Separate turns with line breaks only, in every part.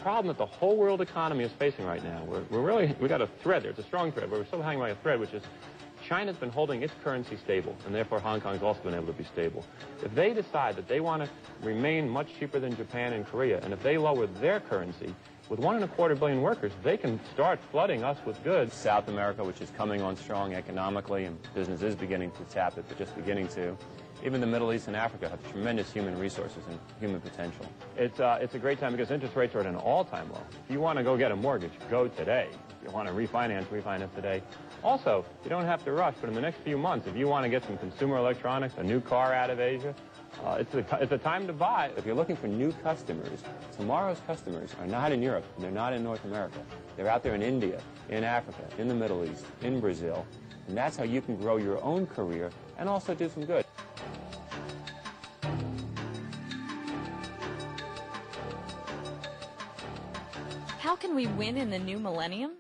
problem that the whole world economy is facing right now. We got a thread there. It's a strong thread, but we're still hanging by a thread, which is China's been holding its currency stable, and therefore Hong Kong's also been able to be stable. If they decide that they want to remain much cheaper than Japan and Korea, and if they lower their currency, with 1.25 billion workers, they can start flooding us with goods. South America, which is coming on strong economically, and business is beginning to tap it, but just beginning to. Even the Middle East and Africa have tremendous human resources and human potential. It's a great time because interest rates are at an all-time low. If you want to go get a mortgage, go today. If you want to refinance today. Also, you don't have to rush, but in the next few months, if you want to get some consumer electronics, a new car out of Asia, it's a time to buy. If you're looking for new customers, tomorrow's customers are not in Europe, and they're not in North America. They're out there in India, in Africa, in the Middle East, in Brazil, and that's how you can grow your own career and also do some good.
How can we win in the new millennium?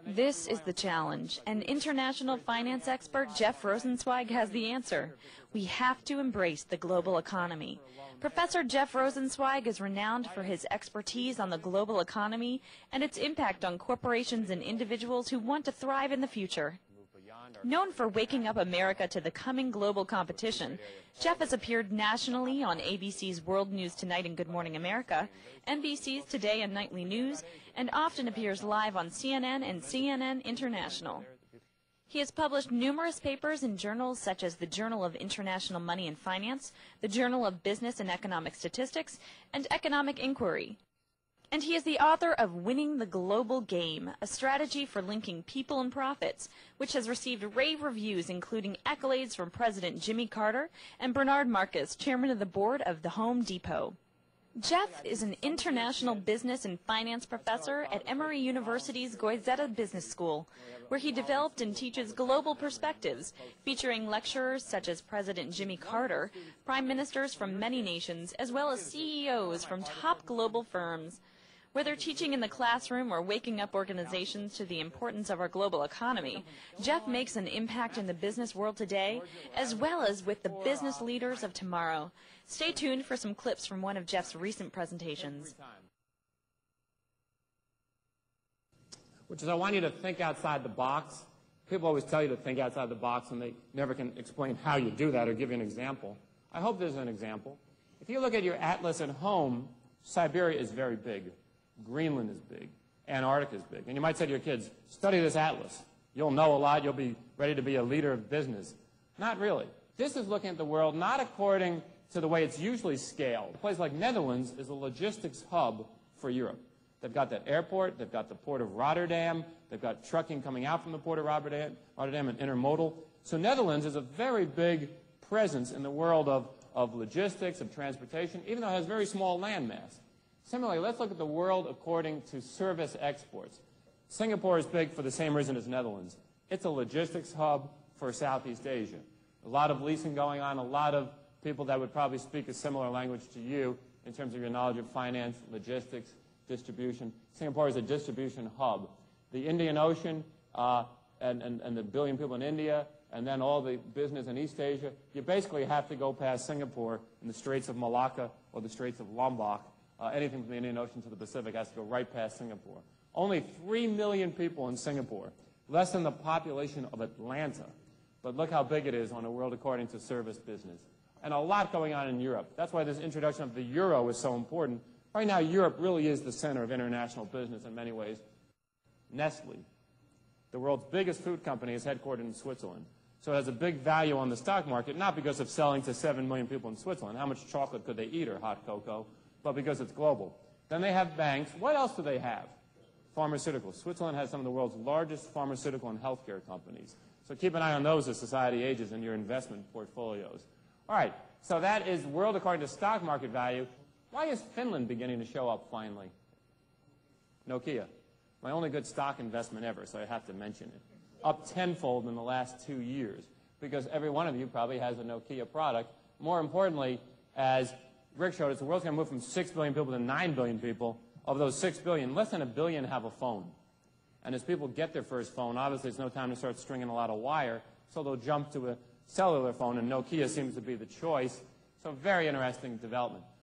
This is the challenge, and international finance expert Jeff Rosensweig has the answer. We have to embrace the global economy. Professor Jeff Rosensweig is renowned for his expertise on the global economy and its impact on corporations and individuals who want to thrive in the future. Known for waking up America to the coming global competition, Jeff has appeared nationally on ABC's World News Tonight and Good Morning America, NBC's Today and Nightly News, and often appears live on CNN and CNN International. He has published numerous papers in journals such as the Journal of International Money and Finance, the Journal of Business and Economic Statistics, and Economic Inquiry. And he is the author of Winning the Global Game, a strategy for linking people and profits, which has received rave reviews including accolades from President Jimmy Carter and Bernard Marcus, chairman of the board of the Home Depot. Jeff is an international business and finance professor at Emory University's Goizueta Business School, where he developed and teaches global perspectives, featuring lecturers such as President Jimmy Carter, prime ministers from many nations, as well as CEOs from top global firms. Whether teaching in the classroom or waking up organizations to the importance of our global economy, Jeff makes an impact in the business world today, as well as with the business leaders of tomorrow. Stay tuned for some clips from one of Jeff's recent presentations.
Which is, I want you to think outside the box. People always tell you to think outside the box, and they never can explain how you do that or give you an example. I hope there's an example. If you look at your atlas at home, Siberia is very big. Greenland is big. Antarctica is big. And you might say to your kids, study this atlas. You'll know a lot. You'll be ready to be a leader of business. Not really. This is looking at the world not according to the way it's usually scaled. A place like Netherlands is a logistics hub for Europe. They've got that airport. They've got the port of Rotterdam. They've got trucking coming out from the port of Rotterdam and intermodal. So Netherlands is a very big presence in the world of logistics, of transportation, even though it has very small land mass. Similarly, let's look at the world according to service exports. Singapore is big for the same reason as Netherlands. It's a logistics hub for Southeast Asia. A lot of leasing going on, a lot of people that would probably speak a similar language to you in terms of your knowledge of finance, logistics, distribution. Singapore is a distribution hub. The Indian Ocean and the billion people in India, and then all the business in East Asia, you basically have to go past Singapore in the Straits of Malacca or the Straits of Lombok. Anything from the Indian Ocean to the Pacific has to go right past Singapore. Only 3 million people in Singapore, less than the population of Atlanta. But look how big it is on a world according to service business. And a lot going on in Europe. That's why this introduction of the euro is so important. Right now, Europe really is the center of international business in many ways. Nestle, the world's biggest food company, is headquartered in Switzerland. So it has a big value on the stock market, not because of selling to 7 million people in Switzerland. How much chocolate could they eat or hot cocoa? But because it's global. Then they have banks. What else do they have? Pharmaceuticals. Switzerland has some of the world's largest pharmaceutical and healthcare companies. So keep an eye on those as society ages in your investment portfolios. All right, so that is world according to stock market value. Why is Finland beginning to show up finally? Nokia. My only good stock investment ever, so I have to mention it. Up tenfold in the last 2 years, because every one of you probably has a Nokia product. More importantly, as Rick showed us, the world's going to move from 6 billion people to 9 billion people. Of those 6 billion, less than 1 billion have a phone. And as people get their first phone, obviously it's no time to start stringing a lot of wire, so they'll jump to a cellular phone, and Nokia seems to be the choice. So very interesting development.